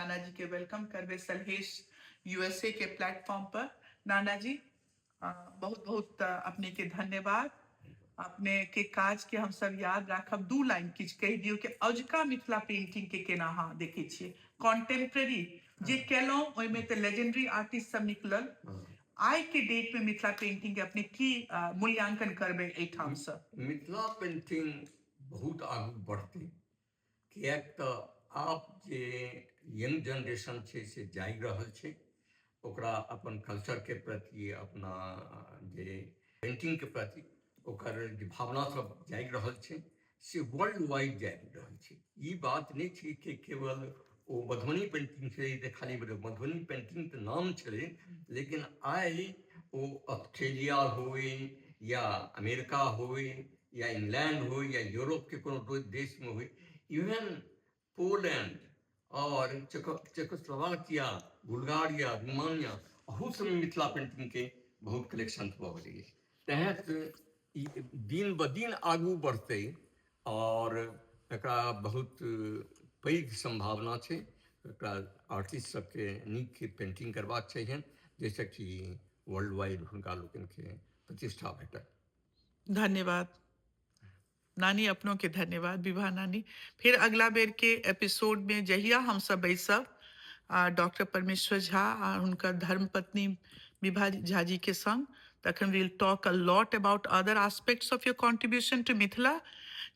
नाना जी के वेलकम करबे सलहेश यूएसए के प्लेटफॉर्म पर। नाना जी बहुत बहुत अपने के धन्यवाद। अपने के काज के हम सब याद राखब। दू लाइन किछ कह दियो कि अजुका मिथिला पेंटिंग के केना अहाँ देखे छियै, कॉन्टेम्प्रेरी जे केलौं ओइमे तऽ लेजेंडरी आर्टिस्ट सब निकलल। आइ के डेट में मिथिला पेंटिंग के अपने की मूल्यांकन करबे एठाम से? मिथिला पेंटिंग बहुत आगू बढ़ते, किएक तऽ आब जे यंग जनरेशन छै से जागि रहल छै, ओकरा अपन कल्चर के प्रति, अपना जे पेंटिंग के प्रति ओकर जे भावना सब जागि रहल छै से वर्ल्ड वाइड जागि रहल छै। ई बात नहीं छै कि केवल ओ मधुबनी पेंटिंग छलै तऽ खाली मधुबनी पेंटिंग तऽ नाम छलै, लेकिन आइ ओ ऑस्ट्रेलिया होए या अमेरिका होए या इंग्लैंड हो या यूरोप के कोनो देश में हो, इवन पोलैंड और चेकोस्लोवाकिया, बुल्गारिया, रोमानिया, अहू सब मिथिला पेंटिंग के बहुत कलेक्शन भऽ गेलै। तहत ई दिन ब दिन आगू बढ़ते और एकरा बहुत पैघ संभावना छै। एकरा आर्टिस्ट सबके नीक पेंटिंग करबाक चाहिए, जैसे कि वर्ल्ड वाइड हुनका लोकन के प्रतिष्ठा भेटत। धन्यवाद नानी, अपनों के धन्यवाद विभा नानी। फिर अगला बेर के एपिसोड में जहिया हम सब बैसब डॉक्टर परमेश्वर झा आ हुनकर धर्मपत्नी विभा झा जी के संग, तखन will talk a lot about other aspects of your contribution to Mithila.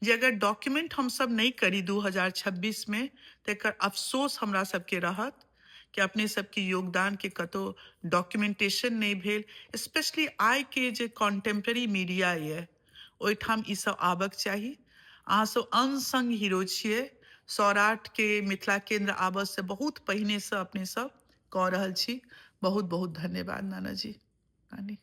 जे अगर डॉक्यूमेंट हम सब नहीं करी 2026 में तो एकर अफसोस हमरा सबके रहत कि अपने सबके योगदान के कतो डॉक्यूमेंटेशन नहीं भेल। स्पेशली आइ के जे कॉन्टेम्प्रेरी मीडिया ये ओहिठाम ई सब आबक चाही। अहाँ सब अनसंग हीरो छियै। सौराठ के मिथिला केंद्र आबऽ से बहुत पहिने से अपने सब कऽ रहल छी। बहुत बहुत धन्यवाद नाना जी नानी।